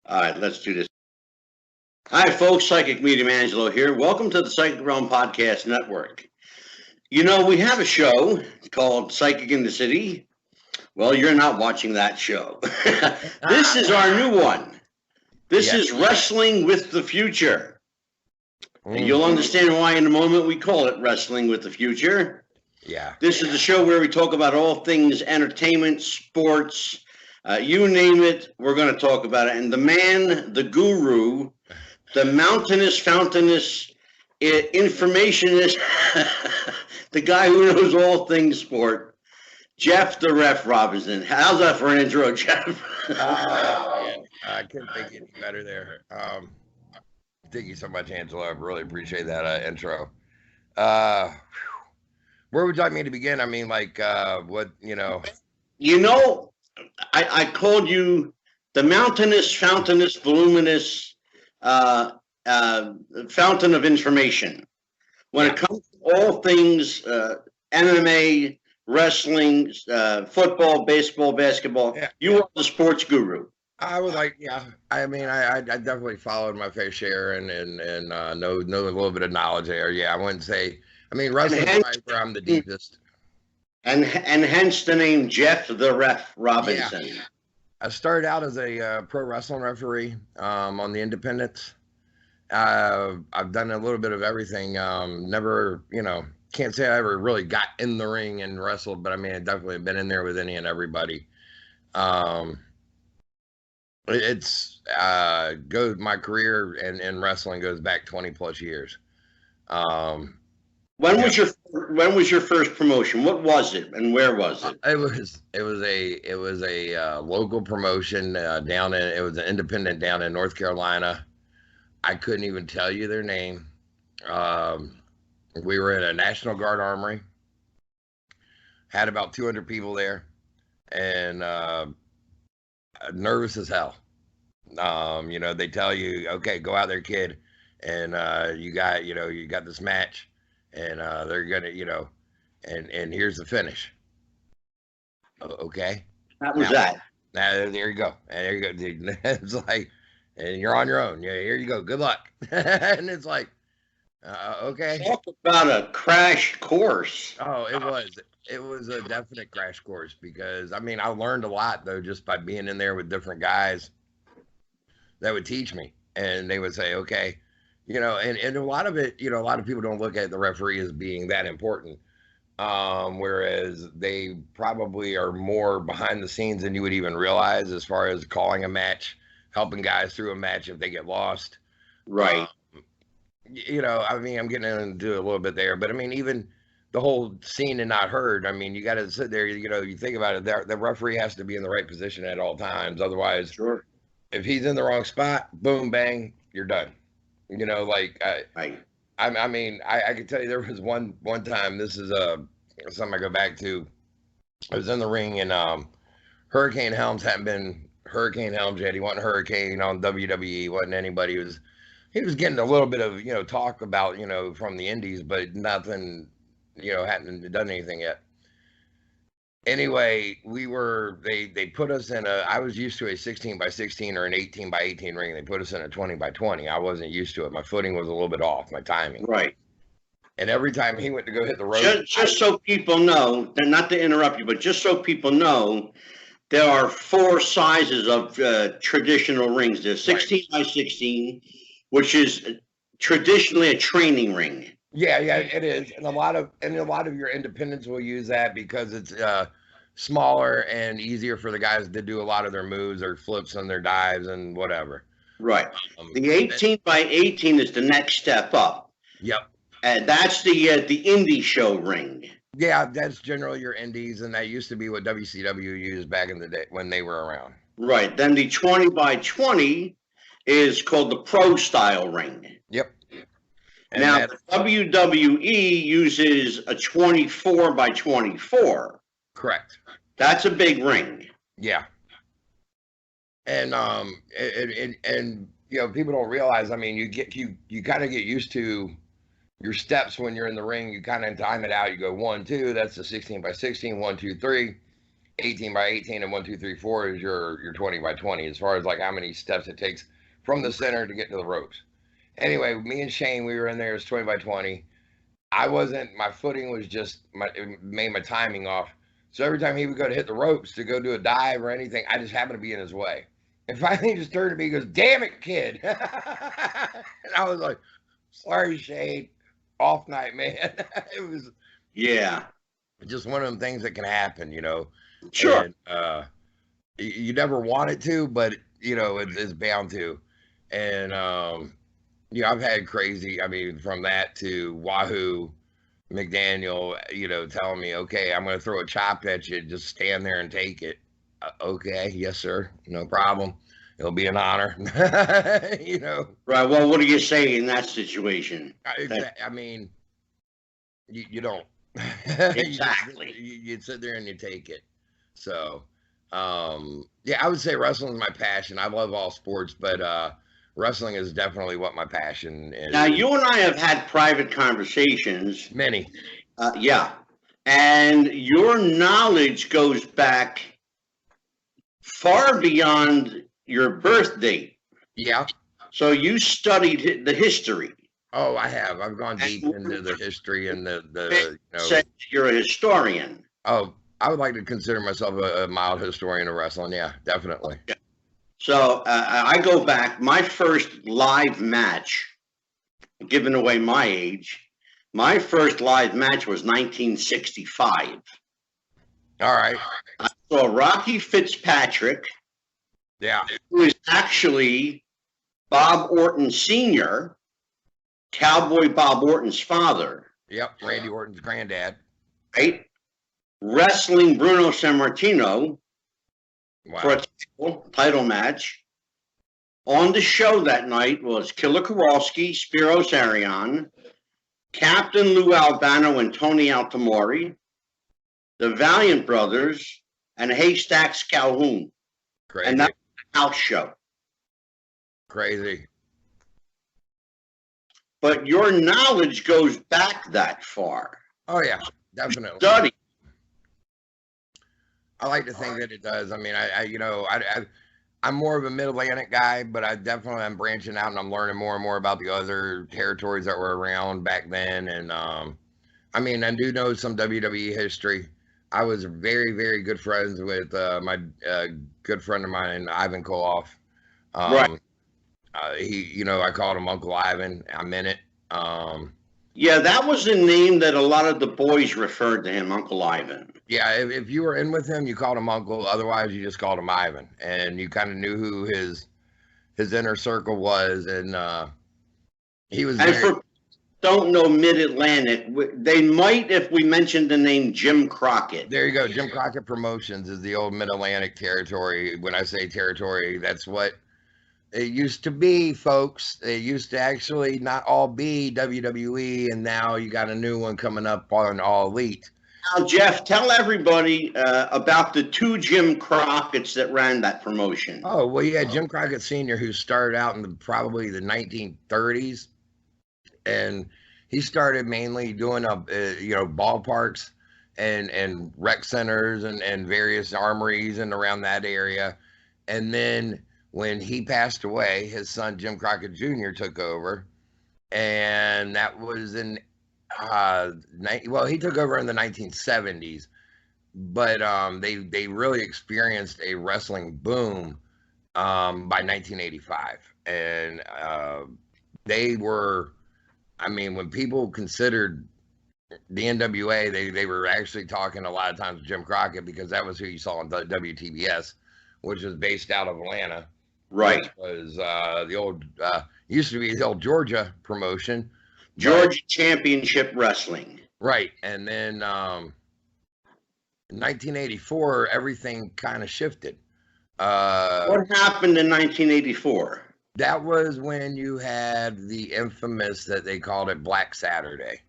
All right, let's do this. Hi, folks. Psychic medium Angelo here. Welcome to the Psychic Realm Podcast Network. You know, we have a show called Psychic in the City. Well, you're not watching that show. This is our new one. This is Wrestling with the Future. And you'll understand why in a moment we call it Wrestling with the Future. Yeah. This is the show where we talk about all things entertainment, sports, you name it, we're going to talk about it. And the man, the guru, the mountainous, fountainous, informationist, the guy who knows all things sport, Jeff the Ref Robinson. How's that for an intro, Jeff? I couldn't think any better there. Thank you so much, Angelo. I really appreciate that intro. Where would you like me to begin? I mean, like, what, you know? You know, I called you the mountainous, fountainous, voluminous fountain of information. When it comes to all things MMA, wrestling, football, baseball, basketball, you are the sports guru. I would like, I mean, I definitely followed my fair share and know a little bit of knowledge there. Yeah, I wouldn't say, I mean, wrestling is right where I'm the deepest. And hence the name Jeff the Ref Robinson. Yeah. I started out as a pro wrestling referee on the independents. I've done a little bit of everything. Never, can't say I ever really got in the ring and wrestled, but I mean, I definitely been in there with any and everybody. My career in wrestling goes back 20 plus years. When was your first promotion? What was it and where was it? It was a local promotion it was an independent down in North Carolina. I couldn't even tell you their name. We were in a National Guard armory. Had about 200 people there, and nervous as hell. They tell you, okay, go out there, kid, and you got this match. And they're gonna, and here's the finish. Okay. That was that. Now there you go. And there you go, dude. It's like, and you're on your own. Yeah, here you go. Good luck. And it's like, okay. Talk about a crash course. Oh, it was a definite crash course because I mean I learned a lot though just by being in there with different guys that would teach me, and they would say, okay. And a lot of it, a lot of people don't look at the referee as being that important. Whereas they probably are more behind the scenes than you would even realize as far as calling a match, helping guys through a match if they get lost. Right. I mean, I'm getting into a little bit there, but I mean, even the whole seen and not heard, I mean, you got to sit there, you think about it, the referee has to be in the right position at all times. Otherwise, sure. If he's in the wrong spot, boom, bang, you're done. Right. I mean, I can tell you there was one time. This is something I go back to. I was in the ring and Hurricane Helms hadn't been Hurricane Helms yet. He wasn't Hurricane on WWE. Wasn't anybody. He was getting a little bit of talk about from the Indies, but nothing hadn't done anything yet. Anyway, they put us in I was used to a 16 by 16 or an 18 by 18 ring. They put us in a 20 by 20. I wasn't used to it. My footing was a little bit off, my timing. Right. And every time he went to go hit the rope. Just so people know, not to interrupt you, but just so people know, there are 4 sizes of traditional rings. There's 16 by 16, which is traditionally a training ring. Yeah, it is, and a lot of your independents will use that because it's smaller and easier for the guys to do a lot of their moves, their flips, and their dives and whatever. Right. The 18 by 18 is the next step up. Yep. And that's the Indy show ring. Yeah, that's generally your indies, and that used to be what WCW used back in the day when they were around. Right. Then the 20 by 20 is called the pro style ring. Yep. And now, the WWE uses a 24 by 24. Correct. That's a big ring. Yeah. And people don't realize. I mean, you kind of get used to your steps when you're in the ring. You kind of time it out. You go 1, 2. That's the 16 by 16. 1, 2, 3. 18 by 18 and 1, 2, 3, 4 is your 20 by 20 as far as like how many steps it takes from the center to get to the ropes. Anyway, me and Shane, we were in there as 20 by 20. I wasn't, my footing was just, it made my timing off. So every time he would go to hit the ropes to go do a dive or anything, I just happened to be in his way. And finally he just turned to me and goes, "Damn it, kid." And I was like, "Sorry, Shane. Off night, man." It was just one of them things that can happen, you know. Sure. And, you never want it to, but you know it's bound to. And yeah, I've had crazy. I mean, from that to Wahoo McDaniel, you know, telling me, "Okay, I'm going to throw a chop at you. Just stand there and take it." Okay, yes, sir, no problem. It'll be an honor. You know. Right. Well, what do you say in that situation? I mean, you don't. Exactly. You sit there and you take it. So, yeah, I would say wrestling is my passion. I love all sports, but wrestling is definitely what my passion is. Now, you and I have had private conversations. Many. Yeah. And your knowledge goes back far beyond your birth date. Yeah. So you studied the history. Oh, I have. I've gone deep into the history and the you know. Said you're a historian. Oh, I would like to consider myself a mild historian of wrestling. Yeah, definitely. Yeah. So I go back. My first live match, giving away my age, my first live match was 1965. All right. I saw Rocky Fitzpatrick, Yeah. who is actually Bob Orton Sr., Cowboy Bob Orton's father. Yep. Randy Orton's granddad. Right? Wrestling Bruno Sammartino for a title match. On the show that night was Killer Kowalski, Spiros Arion, Captain Lou Albano and Tony Altamori, the Valiant Brothers, and Haystacks Calhoun. Crazy. And that's a house show. Crazy. But your knowledge goes back that far. Oh yeah, definitely. Study. I like to think that it does. I mean, I'm more of a Mid-Atlantic guy, but I definitely am branching out and I'm learning more and more about the other territories that were around back then. And I mean, I do know some WWE history. I was very, very good friends with my good friend of mine, Ivan Koloff. Right. I called him Uncle Ivan. I meant it. Yeah, that was the name that a lot of the boys referred to him, Uncle Ivan. Yeah, if you were in with him, you called him Uncle. Otherwise, you just called him Ivan, and you kind of knew who his inner circle was, and he was. And for don't know Mid-Atlantic, they might if we mentioned the name Jim Crockett. There you go. Jim Crockett Promotions is the old Mid-Atlantic territory. When I say territory, that's what it used to be, folks. It used to actually not all be WWE, and now you got a new one coming up on All Elite. Now, Jeff, tell everybody about the two Jim Crockett's that ran that promotion. Oh, well, you had Jim Crockett Sr., who started out in probably the 1930s, and he started mainly doing ballparks and rec centers and various armories and around that area. And then when he passed away, his son Jim Crockett Jr. took over, and that was in he took over in the 1970s, but they really experienced a wrestling boom by 1985, and they were, I mean, when people considered the NWA, they were actually talking a lot of times with Jim Crockett, because that was who you saw on WTBS, which was based out of Atlanta. Right. Which was the old used to be the old Georgia promotion. Georgia Championship Wrestling. Right. And then in 1984, everything kind of shifted. What happened in 1984? That was when you had the infamous, that they called it, Black Saturday.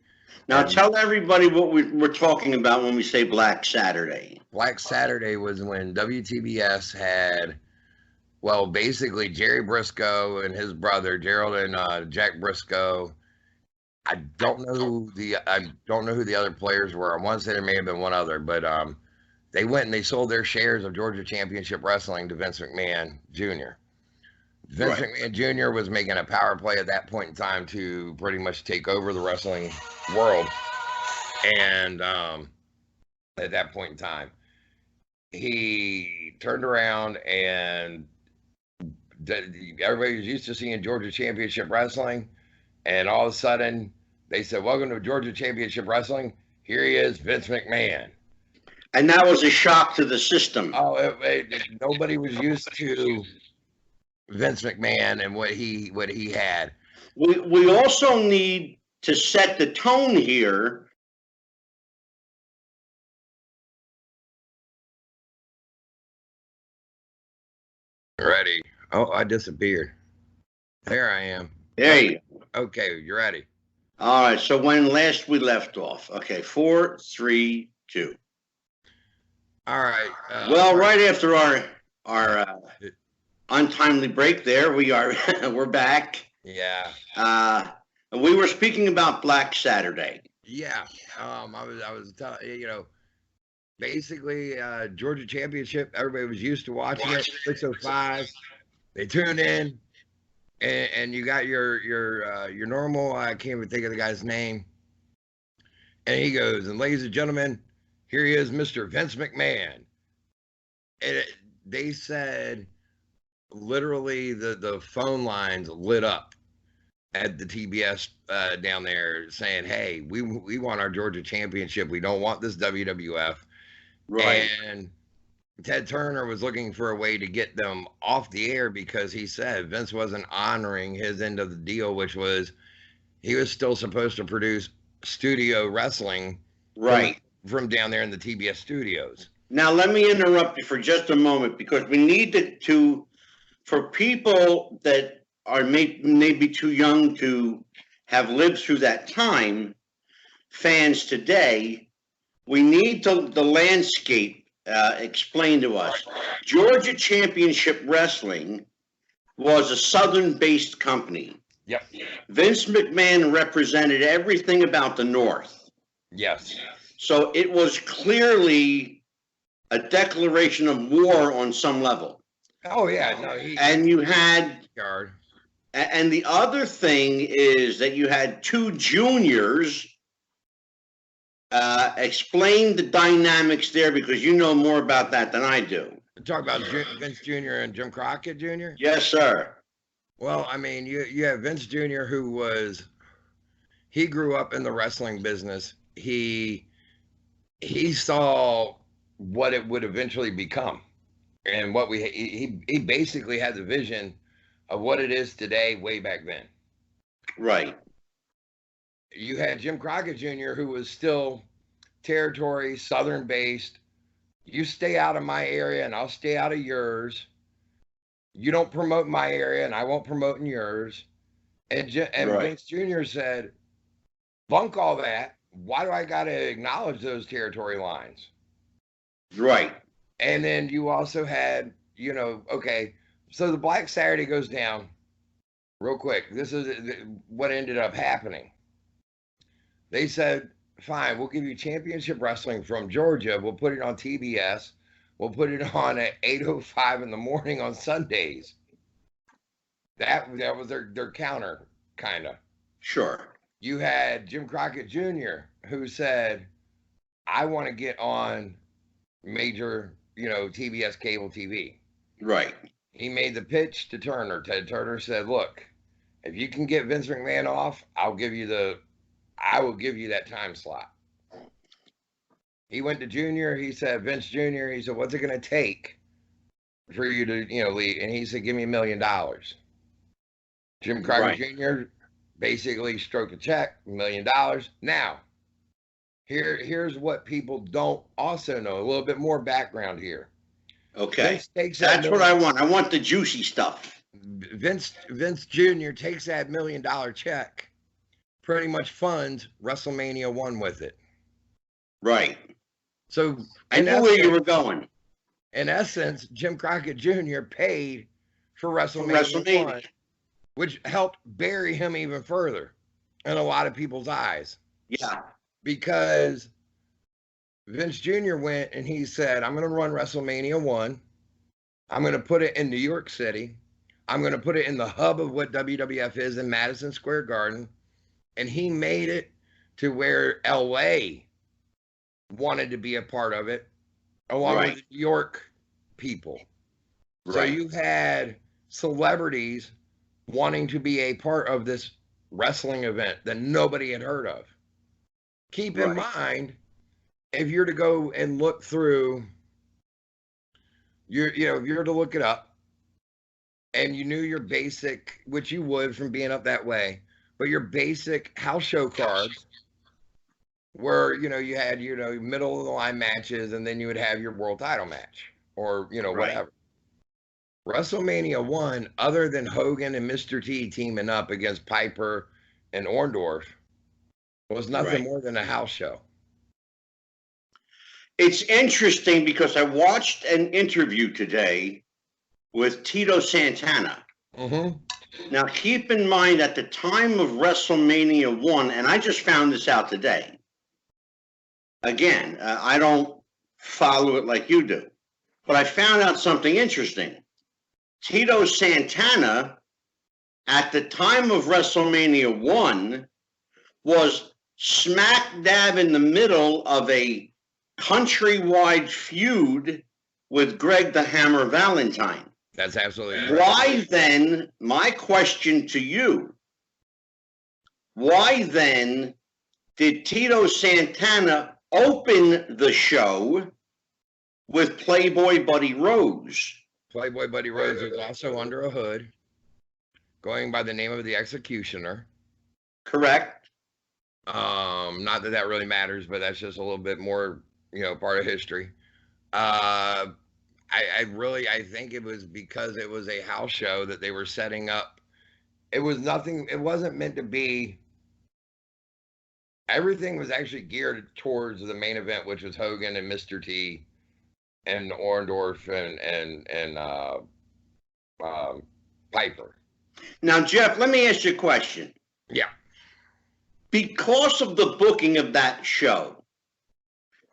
Now, tell everybody what we're talking about when we say Black Saturday. Black Saturday was when WTBS had, well, basically Jerry Briscoe and his brother, Gerald and Jack Briscoe. I don't know who the other players were. I want to say there may have been one other, but they went and they sold their shares of Georgia Championship Wrestling to Vince McMahon Jr. Vince McMahon Jr. was making a power play at that point in time to pretty much take over the wrestling world. And at that point in time, he turned around and everybody was used to seeing Georgia Championship Wrestling. And all of a sudden, they said, "Welcome to Georgia Championship Wrestling. Here he is, Vince McMahon." And that was a shock to the system. Oh, nobody was used to Vince McMahon and what he had. We also need to set the tone here. Ready? Oh, I disappeared. There I am. There you go. Okay, you're ready. All right. So when last we left off, okay, 4, 3, 2. All right. Well, right after our untimely break, there we are. We're back. Yeah. We were speaking about Black Saturday. Yeah. I was telling basically Georgia Championship. Everybody was used to watching it. 6:05. They tune in, and you got your normal. I can't even think of the guy's name. And he goes, and ladies and gentlemen, here he is, Mr. Vince McMahon. And they said, literally, the phone lines lit up at the TBS down there saying, "Hey, we want our Georgia Championship. We don't want this WWF." Right. And Ted Turner was looking for a way to get them off the air because he said Vince wasn't honoring his end of the deal, which was he was still supposed to produce studio wrestling from down there in the TBS studios. Now, let me interrupt you for just a moment because we need to for people that are maybe too young to have lived through that time, fans today, we need the landscape explained to us. Georgia Championship Wrestling was a Southern-based company. Yep. Vince McMahon represented everything about the North. Yes. So it was clearly a declaration of war on some level. Oh, yeah. No, and you had... Guard. And the other thing is that you had two juniors. Explain the dynamics there because you know more about that than I do. Talk about Vince Jr. and Jim Crockett Jr.? Yes, sir. Well, I mean, you have Vince Jr., he grew up in the wrestling business. He saw what it would eventually become. And what he basically had the vision of what it is today way back then. Right. You had Jim Crockett Jr., who was still territory, Southern based. You stay out of my area and I'll stay out of yours. You don't promote my area and I won't promote in yours. And Vince Jr. said, bunk all that. Why do I got to acknowledge those territory lines? Right. And then you also had, okay, so the Black Saturday goes down real quick. This is what ended up happening. They said, fine, we'll give you championship wrestling from Georgia. We'll put it on TBS. We'll put it on at 8:05 in the morning on Sundays. That was their counter, kind of. Sure. You had Jim Crockett Jr., who said, I want to get on major, TBS cable TV. Right. He made the pitch to Turner. Ted Turner said, look, if you can get Vince McMahon off, I will give you that time slot. He went to Junior. He said, Vince Jr., he said, what's it going to take for you to, leave? And he said, give me $1 million. Jim Crockett Jr. basically stroked a check, $1 million. Now, here's what people don't also know. A little bit more background here. Okay. That's what I want. I want the juicy stuff. Vince Jr. takes that $1 million check, pretty much funds WrestleMania 1 with it. Right. So I knew where you were going. In essence, Jim Crockett Jr. paid for WrestleMania 1, which helped bury him even further in a lot of people's eyes. Yeah. Because Vince Jr. went and he said, I'm going to run WrestleMania 1. I'm going to put it in New York City. I'm going to put it in the hub of what WWF is in Madison Square Garden. And he made it to where LA wanted to be a part of it, along with the New York people. So you had celebrities wanting to be a part of this wrestling event that nobody had heard of. Keep in mind, if you're to go and look through, if you're to look it up, and you knew your basic, which you would from being up that way, but your basic house show cards were, you had, middle of the line matches, and then you would have your world title match or, whatever. WrestleMania 1, other than Hogan and Mr. T teaming up against Piper and Orndorff, was nothing more than a house show. It's interesting because I watched an interview today with Tito Santana. Now, keep in mind, at the time of WrestleMania 1, and I just found this out today. Again, I don't follow it like you do, but I found out something interesting. Tito Santana, at the time of WrestleMania 1, was smack dab in the middle of a countrywide feud with Greg the Hammer Valentine. That's absolutely right. Why then, my question to you, why then did Tito Santana open the show with Playboy Buddy Rose? Playboy Buddy Rose was also under a hood, going by the name of the Executioner. Correct. Not that that really matters, but that's just a little bit more, part of history. I think it was because it was a house show that they were setting up. It was nothing. It wasn't meant to be. Everything was actually geared towards the main event, which was Hogan and Mr. T and Orndorff and Piper. Now, Jeff, let me ask you a question. Yeah. Because of the booking of that show,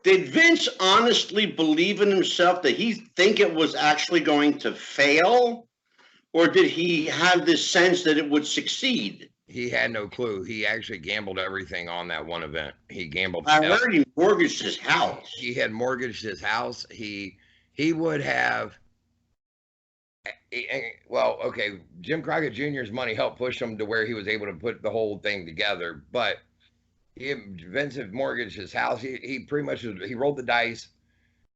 did Vince honestly believe in himself that he think it was actually going to fail? Or did he have this sense that it would succeed? He had no clue. He actually gambled everything on that one event. He gambled. I heard he mortgaged his house. He had mortgaged his house. He would have. Well, okay, Jim Crockett Jr.'s money helped push him to where he was able to put the whole thing together. But Vince had mortgaged his house. He pretty much he rolled the dice,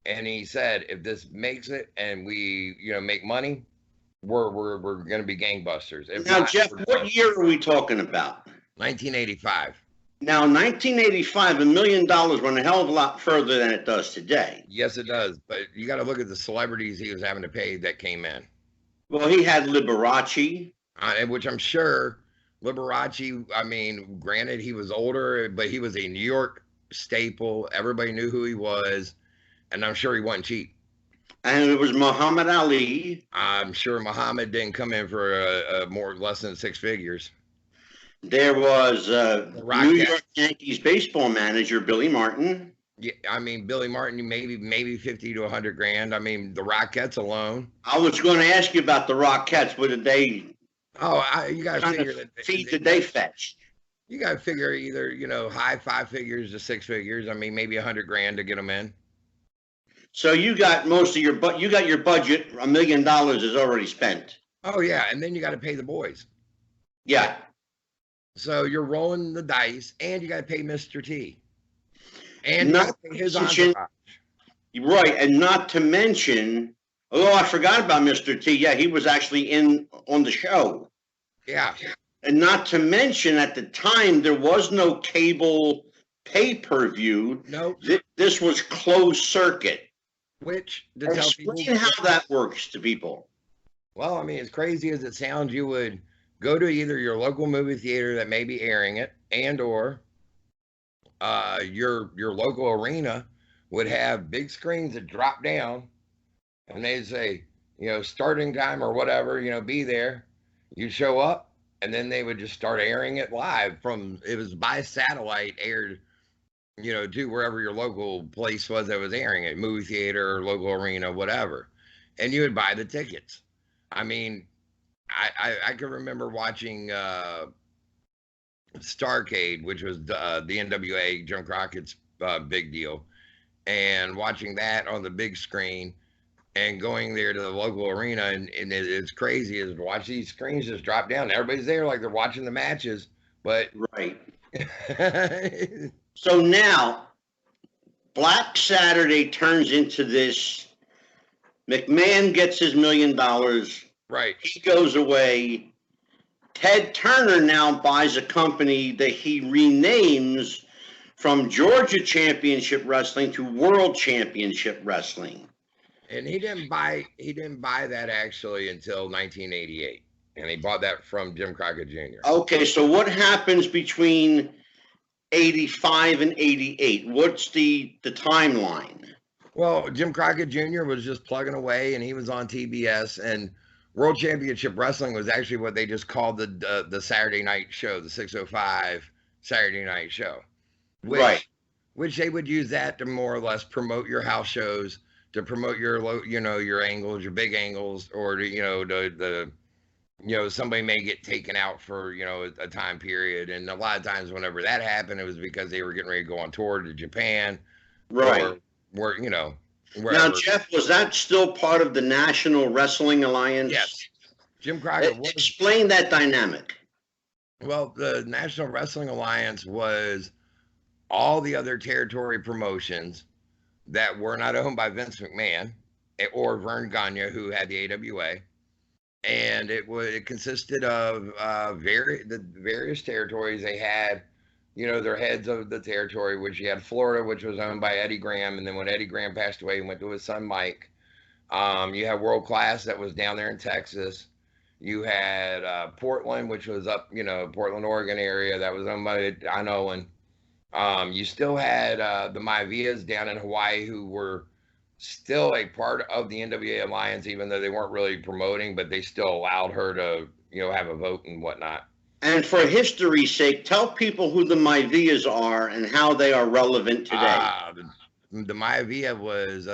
and he said, if this makes it and we make money, we're going to be gangbusters. If now, not, Jeff, what year are we talking about? 1985. Now, 1985, $1 million went a hell of a lot further than it does today. Yes, it does. But you got to look at the celebrities he was having to pay that came in. Well, he had Liberace. Which I'm sure Liberace, I mean, granted, he was older, but he was a New York staple. Everybody knew who he was. And I'm sure he wasn't cheap. And it was Muhammad Ali. I'm sure Muhammad didn't come in for less than six figures. There was New York Yankees baseball manager Billy Martin. Yeah, I mean, Billy Martin, maybe 50 to 100 grand. I mean, the Rockettes alone. I was going to ask you about the Rockettes. What did they? You got to figure that feet did they fetch? You got to figure either high five figures to six figures. I mean, maybe 100 grand to get them in. So you got most of your you got your budget. $1 million is already spent. Oh yeah, and then you got to pay the boys. Yeah. So you're rolling the dice, and you got to pay Mr. T. And not his entourage. Right, and not to mention, I forgot about Mr. T. Yeah, he was actually on the show. Yeah. And not to mention, at the time, there was no cable pay-per-view. Nope. This was closed circuit. Which, explain how that works to people. Well, I mean, as crazy as it sounds, you would go to either your local movie theater that may be airing it, and or your local arena would have big screens that drop down, and they'd say, starting time or whatever, be there. You'd show up, and then they would just start airing it live it was by satellite aired to wherever your local place was that was airing it, movie theater, local arena, whatever, and you would buy the tickets. I mean, I can remember watching Starcade, which was the NWA, Jim Crockett's big deal, and watching that on the big screen and going there to the local arena. And it's crazy is to watch these screens just drop down. Everybody's there like they're watching the matches, but. Right. So now, Black Saturday turns into this. McMahon gets his $1 million. Right. He goes away. Ted Turner now buys a company that he renames from Georgia Championship Wrestling to World Championship Wrestling. And he didn't buy that actually until 1988. And he bought that from Jim Crockett Jr. Okay, so what happens between 85 and 88? What's the timeline? Well, Jim Crockett Jr. was just plugging away, and he was on TBS, and World Championship Wrestling was actually what they just called the Saturday night show, the 605 Saturday night show. Which they would use that to more or less promote your house shows, to promote your your angles, your big angles, or to somebody may get taken out for a time period. And a lot of times whenever that happened, it was because they were getting ready to go on tour to Japan, right? Or wherever. Now, Jeff, was that still part of the National Wrestling Alliance? Yes. Jim Crockett explain that dynamic. Well, the National Wrestling Alliance was all the other territory promotions that were not owned by Vince McMahon or Vern Gagne, who had the AWA. And it consisted of the various territories. They had, their heads of the territory, which you had Florida, which was owned by Eddie Graham. And then when Eddie Graham passed away, he went to his son, Mike. You had World Class that was down there in Texas. You had Portland, which was up, Portland, Oregon area that was owned by Don Owen. You still had the Maivias down in Hawaii, who were still a part of the NWA Alliance, even though they weren't really promoting, but they still allowed her to, have a vote and whatnot. And for history's sake, tell people who the Maivias are and how they are relevant today. The Maivia was,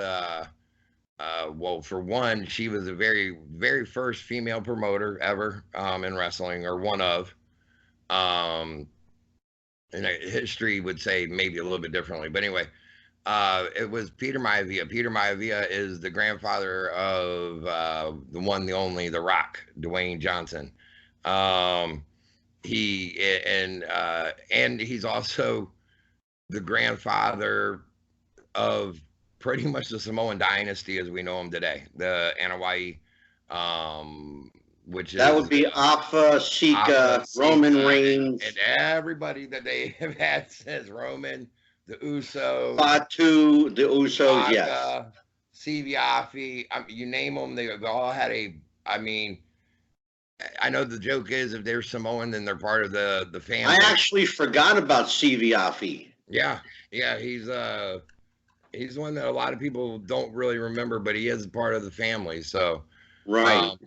well, for one, she was the very, very first female promoter ever in wrestling, or one of. And history would say maybe a little bit differently, but anyway. It was Peter Maivia. Peter Maivia is the grandfather of the one, the only, The Rock, Dwayne Johnson. And he's also the grandfather of pretty much the Samoan dynasty as we know them today. The Anoa'i, which that would be Afa, Sika, Roman Reigns, and everybody that they have had since Roman. The Usos, Fatu, the Usos, Aka, yes. Siviafi, you name them, they all had I know the joke is if they're Samoan, then they're part of the family. I actually forgot about Siviafi. Yeah, he's one that a lot of people don't really remember, but he is part of the family. So, right.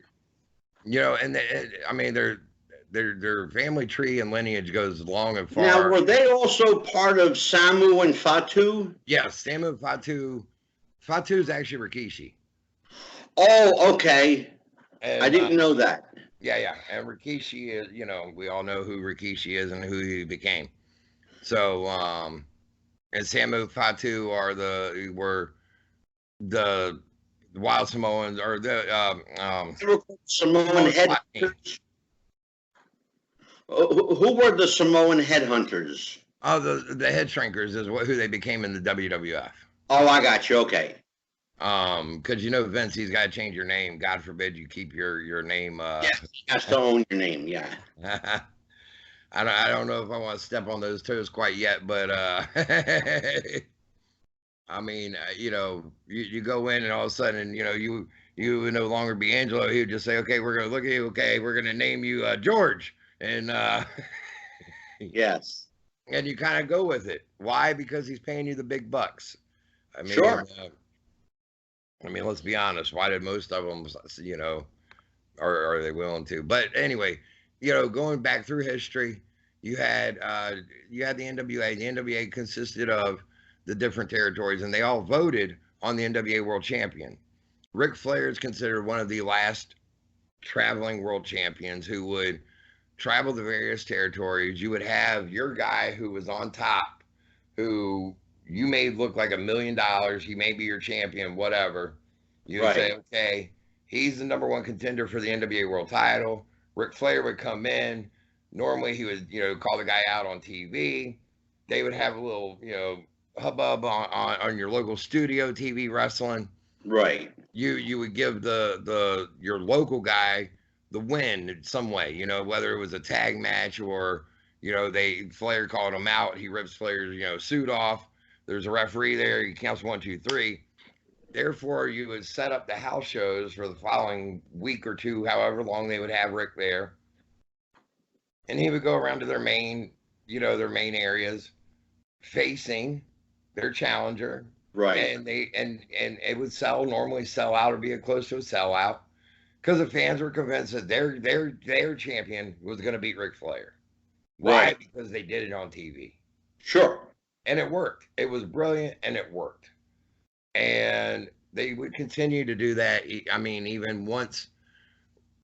And their family tree and lineage goes long and far. Now, were they also part of Samu and Fatu? Yes, Samu and Fatu. Fatu is actually Rikishi. Oh, okay. And, I didn't know that. Yeah. And Rikishi is, we all know who Rikishi is and who he became. So, and Samu Fatu were the Wild Samoans, or the Samoan headhunters. Who were the Samoan headhunters? Oh, the head shrinkers is who they became in the WWF. Oh, I got you. Okay. Because Vince, he's got to change your name. God forbid you keep your name. Yes, he has to own your name. Yeah. I don't know if I want to step on those toes quite yet, but I mean, you go in and all of a sudden, you would no longer be Angelo. He would just say, okay, we're gonna look at you. Okay, we're gonna name you George. And yes, and you kind of go with it. Why? Because he's paying you the big bucks. I mean, sure. Let's be honest. Why did most of them, are they willing to? But anyway, going back through history, you had the NWA. The NWA consisted of the different territories, and they all voted on the NWA World Champion. Ric Flair is considered one of the last traveling world champions who would travel the various territories. You would have your guy who was on top, who you made look like $1,000,000. He may be your champion, whatever. You would say, Right. okay, he's the number one contender for the NWA World Title. Ric Flair would come in. Normally, he would, call the guy out on TV. They would have a little, hubbub on your local studio TV wrestling. Right. You would give your local guy the win in some way, whether it was a tag match or Flair called him out, he rips Flair's suit off. There's a referee there, he counts 1, 2, 3. Therefore, you would set up the house shows for the following week or two, however long they would have Rick there, and he would go around to their main areas, facing their challenger. Right. And it would normally sell out or be close to a sellout because the fans were convinced that their champion was going to beat Ric Flair. Why? Right. Because they did it on TV. Sure. And it worked. It was brilliant, and it worked. And they would continue to do that. I mean, even once,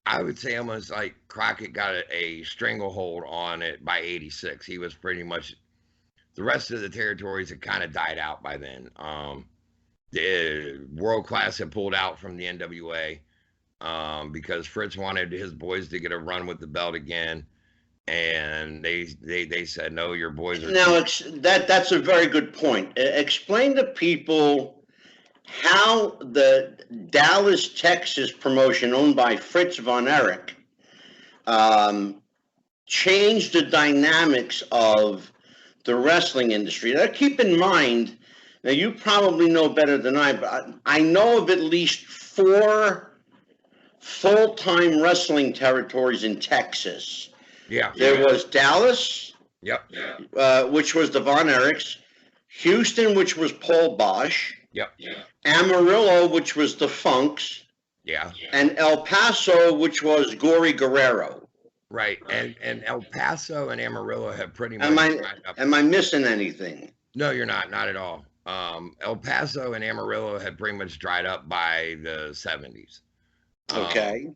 I would say almost like Crockett got a stranglehold on it by 86. He was pretty much, the rest of the territories had kind of died out by then. The World Class had pulled out from the NWA because Fritz wanted his boys to get a run with the belt again. And they said, no, your boys are... Now, that's a very good point. Explain to people how the Dallas, Texas promotion owned by Fritz von Erich changed the dynamics of the wrestling industry. Now, keep in mind, now you probably know better than I, but I know of at least 4 full-time wrestling territories in Texas. Yeah. There was Dallas, Yep. which was the Von Erichs, Houston, which was Paul Bosch, Yep. Amarillo, which was the Funks, Yeah. and El Paso, which was Gory Guerrero. Right. And El Paso and Amarillo have pretty much... Am I missing anything? No, you're not. Not at all. El Paso and Amarillo had pretty much dried up by the 70s. Okay.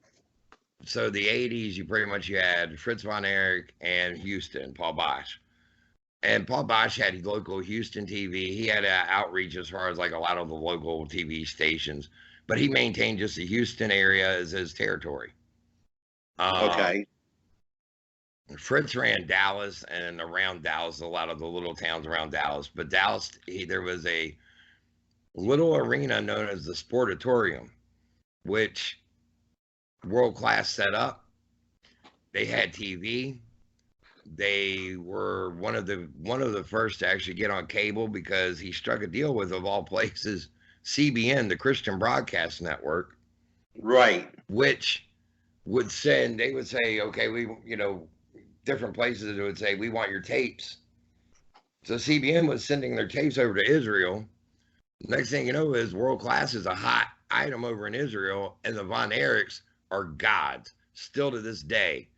So the 80s, you had Fritz von Erich and Houston, Paul Bosch. And Paul Bosch had local Houston TV. He had outreach as far as like a lot of the local TV stations, but he maintained just the Houston area as his territory. Okay. Fritz ran Dallas and around Dallas, a lot of the little towns around Dallas. But Dallas, there was a little arena known as the Sportatorium, which World Class set up. They had TV. They were one of the first to actually get on cable because he struck a deal with, of all places, CBN, the Christian Broadcast Network. Right. Which would send, they would say, okay, different places would say, we want your tapes. So CBN was sending their tapes over to Israel. Next thing you know is World Class is a hot item over in Israel, and the Von Erichs are gods still to this day.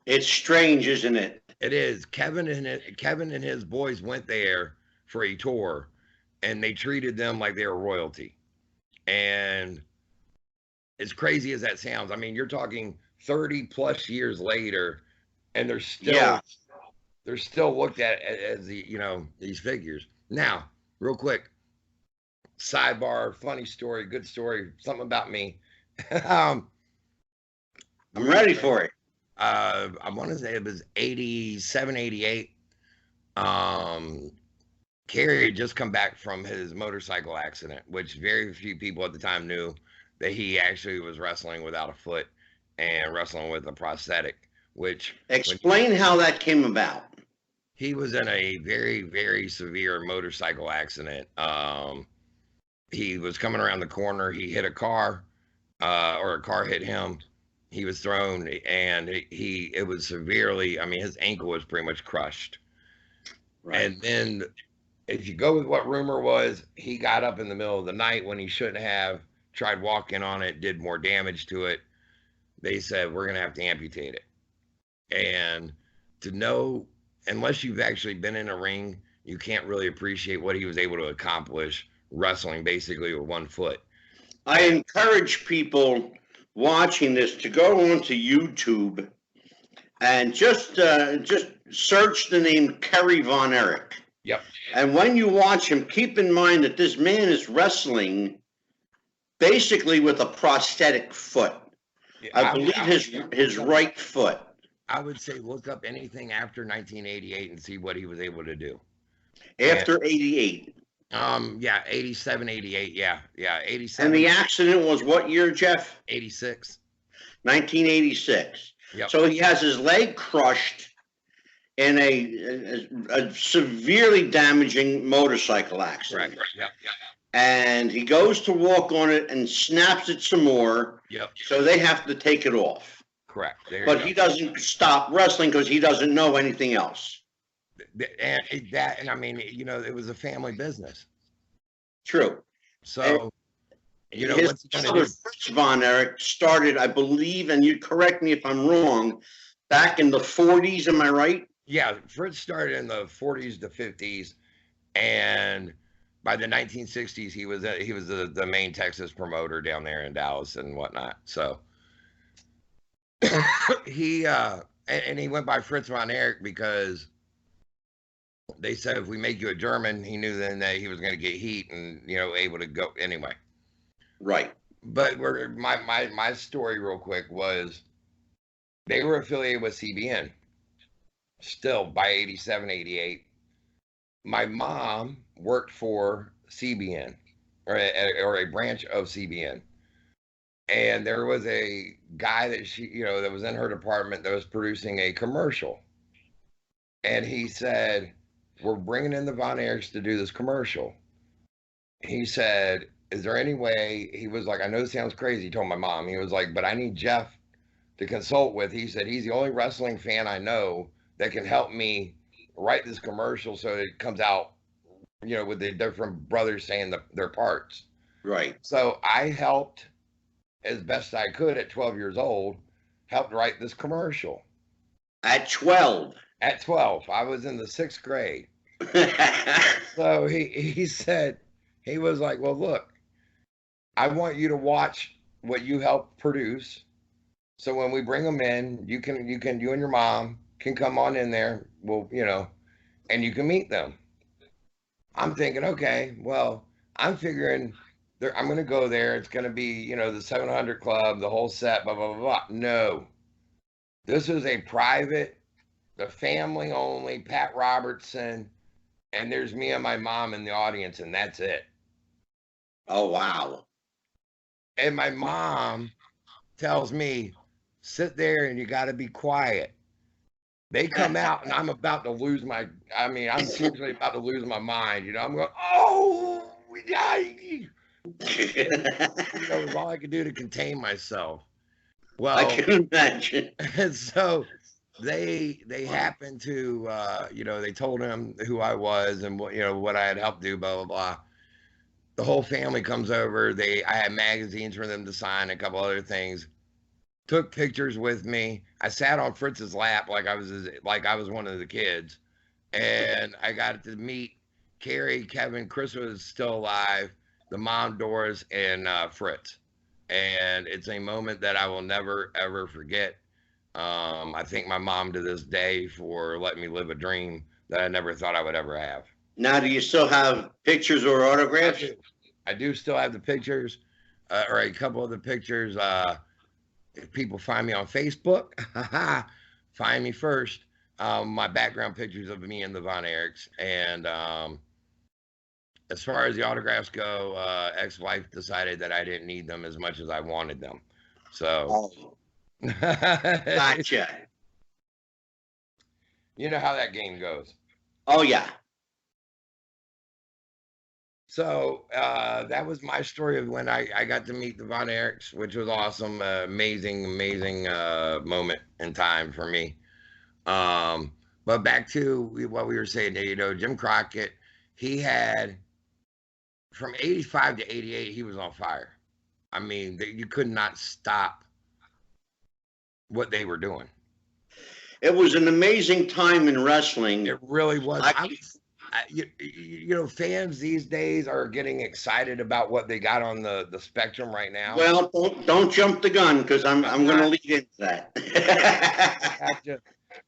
It's strange, isn't it? It is. Kevin and his boys went there for a tour, and they treated them like they were royalty. And as crazy as that sounds, I mean, you're talking 30 plus years later, and they're still looked at as these figures. Now, real quick, sidebar, funny story, good story, something about me. I'm ready for it. I want to say it was 87, 88. Kerry had just come back from his motorcycle accident, which very few people at the time knew that he actually was wrestling without a foot and wrestling with a prosthetic. Explain how that came about. He was in a very, very severe motorcycle accident. He was coming around the corner. He hit a car, or a car hit him. He was thrown, and it was severely, I mean, his ankle was pretty much crushed. Right. And then, if you go with what rumor was, he got up in the middle of the night when he shouldn't have, tried walking on it, did more damage to it. They said, we're going to have to amputate it. And to know, unless you've actually been in a ring, you can't really appreciate what he was able to accomplish wrestling basically with 1 foot. I encourage people watching this to go onto YouTube and just search the name Kerry Von Erich. Yep. And when you watch him, keep in mind that this man is wrestling basically with a prosthetic foot. I believe his right foot. I would say look up anything after 1988 and see what he was able to do. After 88. Yeah, 87, 88, yeah, 87. And the accident was what year, Jeff? 86. 1986. Yep. So he has his leg crushed in a severely damaging motorcycle accident. Right. Yep. And he goes to walk on it and snaps it some more. Yep. So they have to take it off. Correct. But he doesn't stop wrestling because he doesn't know anything else. And I mean, you know, it was a family business. True. So, you know, his what's he gonna father, do? Fritz Von Erich, started, I believe, and you correct me if I'm wrong, back in the 40s. Am I right? Yeah, Fritz started in the 40s to 50s, and by the 1960s, he was the main Texas promoter down there in Dallas and whatnot. So he went by Fritz Von Erich because they said if we make you a German, he knew then that he was going to get heat and, you know, able to go anyway. Right. But my story real quick was they were affiliated with CBN still by 87, 88. My mom worked for CBN or a branch of CBN. And there was a guy that that was in her department that was producing a commercial. And he said, we're bringing in the Von Erichs to do this commercial. He said, is there any way, he was like, I know this sounds crazy, he told my mom. He was like, but I need Jeff to consult with. He said, he's the only wrestling fan I know that can help me write this commercial so it comes out, you know, with the different brothers saying their parts. Right. So I helped as best I could at 12 years old, helped write this commercial. At 12? At 12. I was in the 6th grade. So he said, he was like, well, look, I want you to watch what you helped produce. So when we bring them in, you and your mom can come on in there. Well, you know, and you can meet them. I'm thinking, okay, well, I'm figuring I'm going to go there. It's going to be, you know, the 700 Club, the whole set, blah, blah, blah, blah. No. This is a private, the family only, Pat Robertson, and there's me and my mom in the audience, and that's it. Oh, wow. And my mom tells me, sit there and you got to be quiet. They come out and I'm about to lose I'm seriously about to lose my mind. You know, I'm going, oh, we died. You know, it was all I could do to contain myself. Well, I can imagine. And so they happened to, you know, they told him who I was and what, you know, what I had helped do, blah, blah, blah. The whole family comes over. I had magazines for them to sign, a couple other things. Took pictures with me. I sat on Fritz's lap like I was one of the kids, and I got to meet Carrie, Kevin, Chris was still alive, the mom, Doris, and Fritz. And it's a moment that I will never ever forget. I thank my mom to this day for letting me live a dream that I never thought I would ever have. Now, do you still have pictures or autographs? I do still have the pictures, or a couple of the pictures. If people find me on Facebook, find me first. My background pictures of me and the Von Erichs. And as far as the autographs go, ex-wife decided that I didn't need them as much as I wanted them. So. Gotcha. You know how that game goes. Oh, yeah. So that was my story of when I got to meet the Von Erichs, which was awesome, amazing moment in time for me. But back to what we were saying, you know, Jim Crockett, he had, from 85 to 88, he was on fire. I mean, you could not stop what they were doing. It was an amazing time in wrestling. It really was. Fans these days are getting excited about what they got on the spectrum right now. Well, don't jump the gun, because I'm going to lead into that.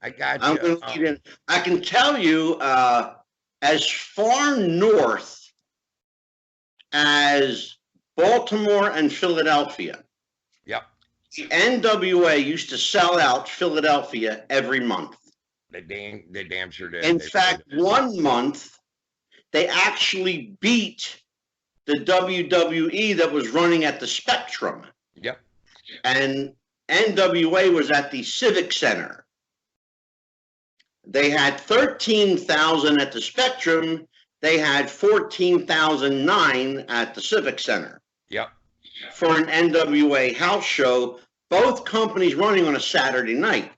I got I'm you. going to lead in. I can tell you, as far north as Baltimore and Philadelphia. Yep. The NWA used to sell out Philadelphia every month. They damn sure did. In fact, one month, they actually beat the WWE that was running at the Spectrum. Yep. And NWA was at the Civic Center. They had 13,000 at the Spectrum. They had 14,009 at the Civic Center. Yep. For an NWA house show, both companies running on a Saturday night.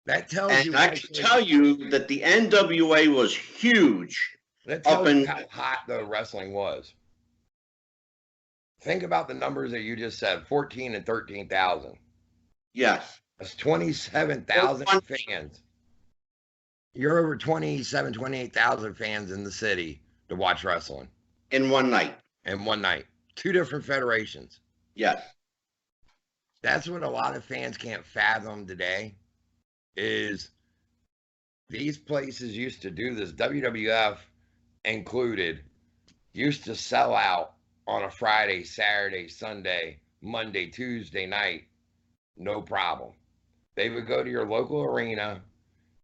That tells you. And I can tell you that the NWA was huge. That tells you how hot the wrestling was. Think about the numbers that you just said, 14 and 13,000. Yes. That's 27,000 fans. You're over 27, 28,000 fans in the city to watch wrestling. In one night. In one night. Two different federations. Yes. That's what a lot of fans can't fathom today, is these places used to do this, WWF included, used to sell out on a Friday, Saturday, Sunday, Monday, Tuesday night, no problem. They would go to your local arena,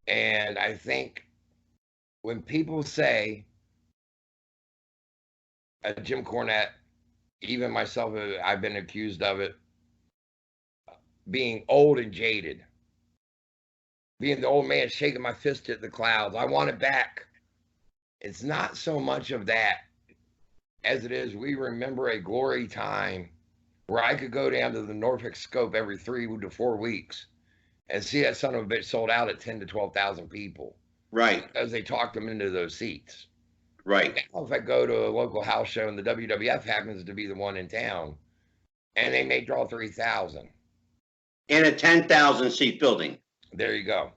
and I think when people say, Jim Cornette, even myself, I've been accused of it, being old and jaded, being the old man shaking my fist at the clouds. I want it back. It's not so much of that as it is we remember a glory time where I could go down to the Norfolk Scope every 3 to 4 weeks and see that son of a bitch sold out at 10 to 12,000 people. Right. Because they talked them into those seats. Right. Now, if I go to a local house show and the WWF happens to be the one in town, and they may draw 3,000. In a 10,000 seat building. There you go.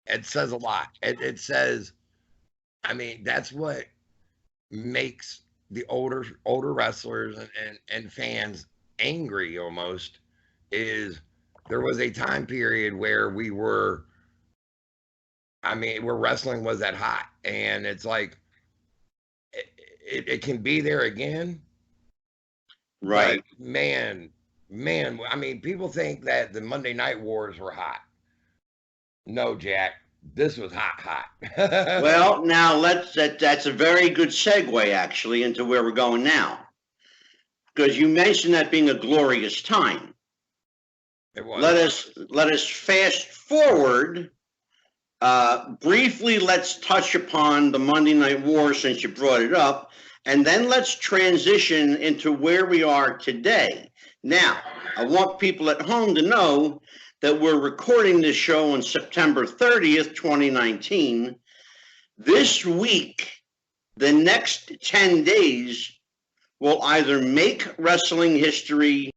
It says a lot. It says, I mean, that's what makes the older wrestlers and fans angry almost, is there was a time period where where wrestling was that hot, and it's like it can be there again. Right. Man, I mean, people think that the Monday Night Wars were hot. No, Jack, this was hot. Well, now that's a very good segue actually into where we're going now, because you mentioned that being a glorious time. It was. Let us fast forward. Briefly, let's touch upon the Monday Night War since you brought it up, and then let's transition into where we are today. Now, I want people at home to know that we're recording this show on September 30th, 2019. This week, the next 10 days will either make wrestling history